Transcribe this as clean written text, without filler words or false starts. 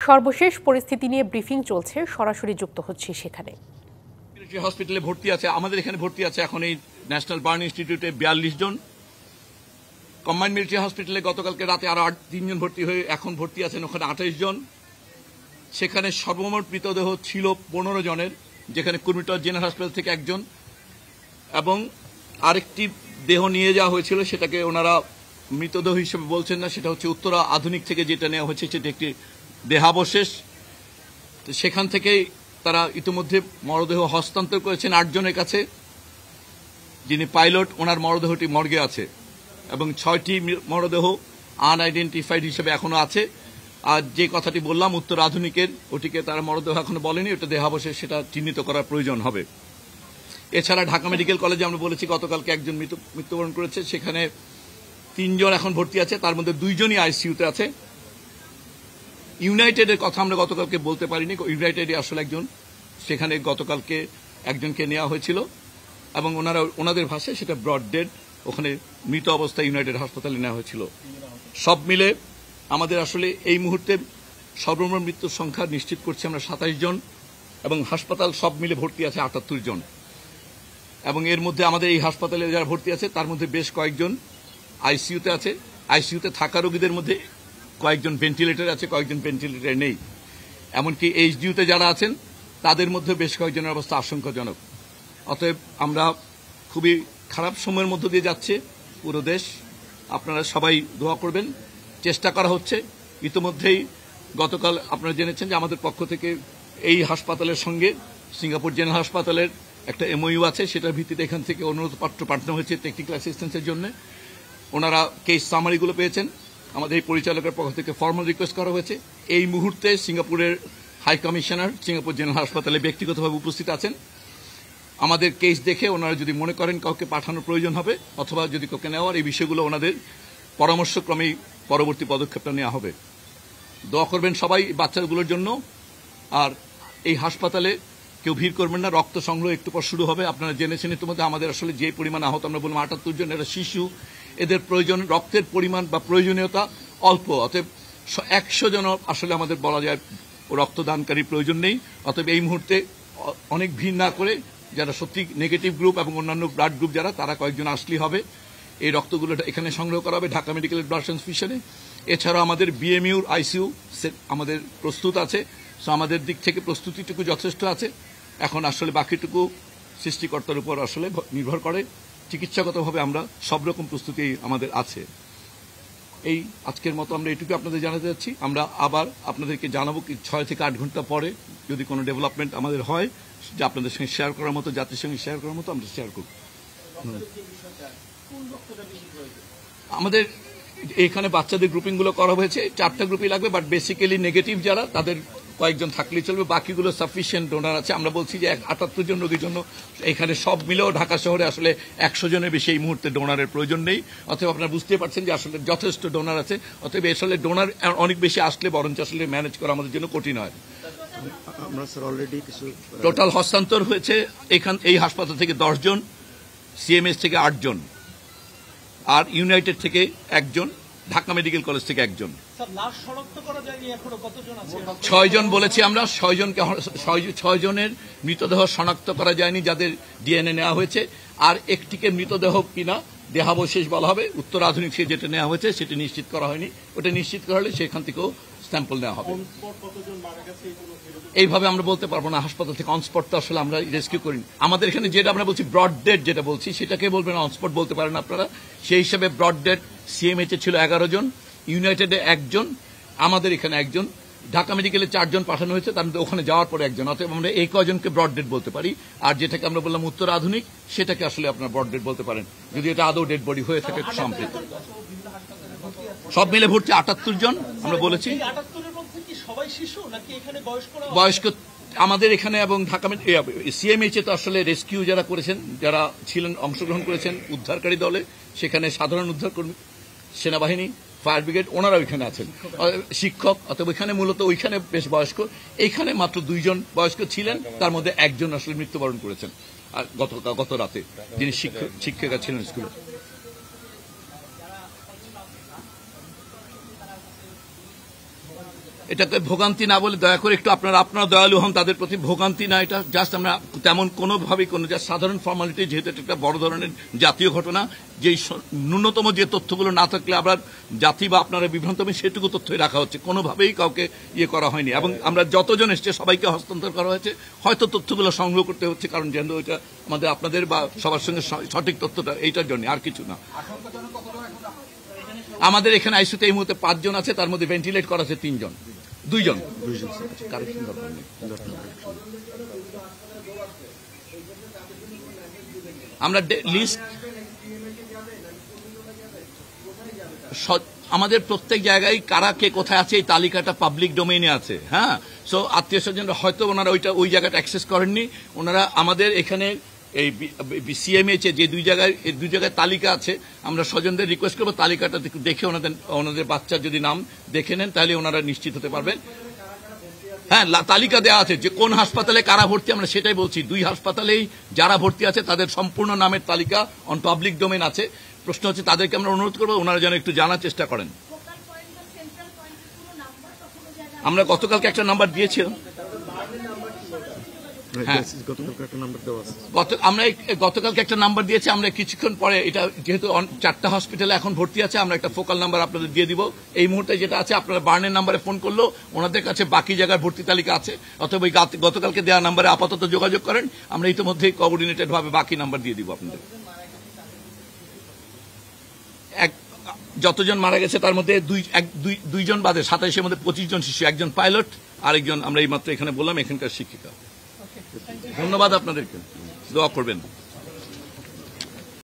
সর্বশেষ পরিস্থিতি নিয়ে ব্রিফিং চলছে, সরাসরি যুক্ত হচ্ছে সেখানে। হসপিটালে ভর্তি আছে, আমাদের এখানে ভর্তি আছে এখন এই ন্যাশনাল বার্ন ইনস্টিটিউটে 42 জন। কম্বাইন্ড মিলিটারি হসপিটালে গতকালকে রাতে আরো 3 জন ভর্তি হয়ে এখন ভর্তি আছেন ওখানে 28 জন। সেখানে সর্বমোট মৃতদেহ ছিল 15 জনের, যেখানে কুর্মিটোলা জেনারেল হাসপাতাল থেকে একজন এবং আরেকটি দেহ নিয়ে যাওয়া হয়েছিল, সেটাকে ওনারা মৃতদেহ হিসেবে বলছেন না, সেটা হচ্ছে উত্তরা আধুনিক থেকে যেটা নেওয়া হয়েছে সেটা একটি দেহাবশেষ। তো সেখান থেকেই তারা ইতিমধ্যে মরদেহ হস্তান্তর করেছেন 8 জনের কাছে। যিনি পাইলট ওনার মরদেহটি মর্গে আছে এবং 6টি মরদেহ আনআইডেন্টিফাইড হিসেবে এখনো আছে। আর যে কথাটি বললাম উত্তর আধুনিকের, ওটিকে তারা মরদেহ এখনো বলেনি, ওটা দেহাবশেষ, সেটা চিহ্নিত করার প্রয়োজন হবে। এছাড়া ঢাকা মেডিকেল কলেজে আমরা বলেছি গতকালকে একজন মৃত্যুবরণ করেছে, সেখানে 3 জন এখন ভর্তি আছে, তার মধ্যে 2 জনই আইসিইউতে আছে। ইউনাইটেডের কথা আমরা গতকালকে বলতে পারিনি, ইউনাইটেডে আসলে একজন, সেখানে গতকালকে একজনকে নেওয়া হয়েছিল এবং ওনাদের ভাষায় সেটা ব্রড ডেড, ওখানে মৃত অবস্থায় ইউনাইটেড হাসপাতালে নেওয়া হয়েছিল। সব মিলে আমাদের আসলে এই মুহূর্তে সর্বমোট মৃত্যুর সংখ্যা নিশ্চিত করছি আমরা 27 জন এবং হাসপাতাল সব মিলে ভর্তি আছে 78 জন। এবং এর মধ্যে আমাদের এই হাসপাতালে যারা ভর্তি আছে তার মধ্যে বেশ কয়েকজন আইসিইউতে আছে। আইসিইউতে থাকা রোগীদের মধ্যে কয়েকজন ভেন্টিলেটর আছে, কয়েকজন ভেন্টিলেটর নেই। এমনকি এইচডিইউতে যারা আছেন তাদের মধ্যে বেশ কয়েকজনের অবস্থা আশঙ্কাজনক। অতএব আমরা খুবই খারাপ সময়ের মধ্য দিয়ে যাচ্ছে পুরো দেশ। আপনারা সবাই দোয়া করবেন। চেষ্টা করা হচ্ছে, ইতিমধ্যেই গতকাল আপনারা জেনেছেন যে আমাদের পক্ষ থেকে এই হাসপাতালের সঙ্গে সিঙ্গাপুর জেনারেল হাসপাতালের একটা এমওইউ আছে, সেটার ভিত্তিতে এখান থেকে অনুরোধপত্র পাঠানো হয়েছে টেকনিক্যাল অ্যাসিস্ট্যান্সের জন্য। ওনারা কেস সামারিগুলো পেয়েছেন, আমাদের এই পরিচালকের পক্ষ থেকে ফর্মাল রিকোয়েস্ট করা হয়েছে। এই মুহূর্তে সিঙ্গাপুরের হাই কমিশনার সিঙ্গাপুর জেনারেল হাসপাতালে ব্যক্তিগতভাবে উপস্থিত আছেন। আমাদের কেস দেখে ওনারা যদি মনে করেন কাউকে পাঠানোর প্রয়োজন হবে অথবা যদি কাউকে নেওয়ার, এই বিষয়গুলো ওনাদের পরামর্শক্রমেই পরবর্তী পদক্ষেপটা নেওয়া হবে। দোয়া করবেন সবাই বাচ্চাগুলোর জন্য। আর এই হাসপাতালে কেউ ভিড় করবেন না, রক্ত সংগ্রহ একটু পর শুরু হবে। আপনারা জেনেছেন ইতিমধ্যে আমাদের আসলে যে পরিমাণ আহত, আমরা বললাম 78 জন, এরা শিশু, এদের প্রয়োজন রক্তের পরিমাণ বা প্রয়োজনীয়তা অল্প। অতএব 100 জন আসলে আমাদের বলা যায় রক্তদানকারী প্রয়োজন নেই। অতএব এই মুহূর্তে অনেক ভিড় না করে যারা সত্যি নেগেটিভ গ্রুপ এবং অন্যান্য ব্লাড গ্রুপ যারা, তারা কয়েকজন আসলেই হবে। এই রক্তগুলো এখানে সংগ্রহ করা হবে ঢাকা মেডিকেল ব্লাড ট্রান্সফিউশনে। এছাড়াও আমাদের বিএমইউর আইসিইউ আমাদের প্রস্তুত আছে। সো আমাদের দিক থেকে প্রস্তুতিটুকু যথেষ্ট আছে। এখন আসলে বাকিটুকু সৃষ্টিকর্তার উপর আসলে নির্ভর করে। চিকিৎসাগতভাবে আমরা সব রকম প্রস্তুতি আমাদের আছে। এই আজকের মতো আমরা এটুকু আপনাদের জানাতে যাচ্ছি। আমরা আবার আপনাদেরকে জানাবো 6 থেকে 8 ঘন্টা পরে যদি কোনো ডেভেলপমেন্ট আমাদের হয়, যে আপনাদের সঙ্গে শেয়ার করার মতো, জাতির সঙ্গে শেয়ার করার মতো আমরা শেয়ার করব। আমাদের এখানে বাচ্চাদের গ্রুপিংগুলো করা হয়েছে, 4টা গ্রুপই লাগবে, বাট বেসিক্যালি নেগেটিভ যারা তাদের কয়েকজন থাকলেই চলবে, বাকিগুলো সাফিসিয়েন্ট ডোনার আছে। আমরা বলছি যে 78 জন রোগীর জন্য এখানে সব মিলেও ঢাকা শহরে আসলে 100 জনের বেশি এই মুহূর্তে ডোনারের প্রয়োজন নেই। অতএব আপনারা বুঝতেই পারছেন যে আসলে যথেষ্ট ডোনার আছে। অতএব আসলে ডোনার অনেক বেশি আসলে বরঞ্চ আসলে ম্যানেজ করা আমাদের জন্য কঠিন হয়। আমরা স্যার অলরেডি কিছু টোটাল হস্তান্তর হয়েছে এই হাসপাতাল থেকে 10 জন, সিএমএস থেকে 8 জন, আর ইউনাইটেড থেকে 1 জন, ঢাকা মেডিকেল কলেজ থেকে 1 জন। 6 জন বলেছি আমরা, 6 জনের মৃতদেহ শনাক্ত করা যায়নি যাদের ডিএনএ নেওয়া হয়েছে। আর একটিকে মৃতদেহ কিনা দেহাবশেষ বলা হবে, উত্তর আধুনিক থেকে যেটা নেওয়া হয়েছে সেটা নিশ্চিত করা হয়নি। ওটা নিশ্চিত করা হলে সেখান থেকেও স্যাম্পল নেওয়া হবে। এইভাবে আমরা বলতে পারবো না, হাসপাতাল থেকে অনস্পট তো আসলে আমরা রেস্কিউ করিনি। আমাদের এখানে যেটা আমরা বলছি ব্রড ডেড, যেটা বলছি সেটাকে বলবেন, অনস্পট বলতে পারেন আপনারা। সেই হিসাবে ব্রড ডেড সিএমএইচ ছিল 11 জন, ইউনাইটেডে 1 জন, আমাদের এখানে 1 জন, ঢাকা মেডিকেলে 4 জন পাঠানো হয়েছে, তার মধ্যে ওখানে যাওয়ার পরে 1 জন। অতএব আমরা এই কয়জনকে ব্রড ডেড বলতে পারি। আর যেটাকে আমরা বললাম উত্তর আধুনিক, সেটাকে আসলে আপনার ব্রড ডেড বলতে পারেন, যদি এটা আদৌ ডেড বডি হয়ে থাকে সম্প্রীত। সব মিলে ভর্তি 78 জন আমরা বলেছি। বয়স্ক আমাদের এখানে এবং ঢাকা সিএমএইচে তো আসলে রেস্কিউ যারা করেছেন, যারা ছিলেন, অংশগ্রহণ করেছেন উদ্ধারকারী দলে, সেখানে সাধারণ উদ্ধারকর্মী, সেনাবাহিনী, ফায়ার ব্রিগেড, ওনারা ওইখানে আছেন, শিক্ষক। অথবা ওইখানে মূলত ওইখানে বেশ বয়স্ক, এইখানে মাত্র 2 জন বয়স্ক ছিলেন, তার মধ্যে 1 জন আসলে মৃত্যুবরণ করেছেন আর গত রাতে, যিনি শিক্ষিকা ছিলেন স্কুলে। এটাকে ভোগান্তি না বলে দয়া করে একটু আপনারা দয়ালু হন তাদের প্রতি। ভোগান্তি না, এটা জাস্ট আমরা তেমন কোনোভাবেই কোনো জাস্ট সাধারণ ফর্মালিটি, যেহেতু এটা একটা বড় ধরনের জাতীয় ঘটনা, যে ন্যূনতম যে তথ্যগুলো না থাকলে আবার জাতি বা আপনারা বিভ্রান্ত হবে সেটুকু তথ্যই রাখা হচ্ছে, কোনোভাবেই কাউকে ইয়ে করা হয়নি। এবং আমরা যতজন এসছে সবাইকে হস্তান্তর করা হয়েছে, হয়তো তথ্যগুলো সংগ্রহ করতে হচ্ছে কারণ যেন এটা আমাদের আপনাদের বা সবার সঙ্গে সঠিক তথ্যটা এইটার জন্য, আর কিছু না। আমাদের এখানে আইসিইউতে এই মুহূর্তে 5 জন আছে, তার মধ্যে ভেন্টিলেট করা আছে 3 জন, 2 জন। কারেকশন দরকার নেই। আমরা লিস্ট আমাদের প্রত্যেক জায়গায় কারা কে কোথায় আছে এই তালিকাটা পাবলিক ডোমেইনে আছে। হ্যাঁ, সো আত্মীয় স্বজনরা হয়তো ওনারা ওই জায়গাটা অ্যাক্সেস করেননি। ওনারা আমাদের এখানে এই সিএমএইচে যে 2 জায়গায় তালিকা আছে, আমরা স্বজনদের রিকোয়েস্ট করবো তালিকাটা দেখে ওনাদের বাচ্চার যদি নাম দেখে নেন তাহলে ওনারা নিশ্চিত হতে পারবেন। হ্যাঁ, তালিকা দেওয়া আছে যে কোন হাসপাতালে কারা ভর্তি, আমরা সেটাই বলছি। 2 হাসপাতালেই যারা ভর্তি আছে তাদের সম্পূর্ণ নামের তালিকা অন পাবলিক ডোমেইন আছে। প্রশ্ন হচ্ছে তাদেরকে আমরা অনুরোধ করবো ওনারা যেন একটু জানার চেষ্টা করেন। আমরা গতকালকে একটা নাম্বার দিয়েছিলাম। আমরা গতকালকে একটা নাম্বার দিয়েছি। আমরা কিছুক্ষণ পরে এটা যেহেতু 4টা হসপিটালে এখন ভর্তি আছে, আমরা একটা ফোকাল নাম্বার আপনাদের দিয়ে দিব। এই মুহূর্তে যেটা আছে, আপনারা বার্নের নাম্বারে ফোন করলেও ওনাদের কাছে বাকি জায়গার ভর্তি তালিকা আছে, অথবা গতকালকে দেওয়া নাম্বারে আপাতত যোগাযোগ করেন। আমরা ইতিমধ্যেই কোঅর্ডিনেটেড ভাবে বাকি নাম্বার দিয়ে দিব আপনাদের। যতজন মারা গেছে তার মধ্যে 2 জন বাদে 27-এর মধ্যে 25 জন শিশু, 1 জন পাইলট, আরেকজন আমরা এই মাত্র এখানে বললাম এখানকার শিক্ষিকা। ধন্যবাদ আপনাদেরকে, দোয়া করবেন।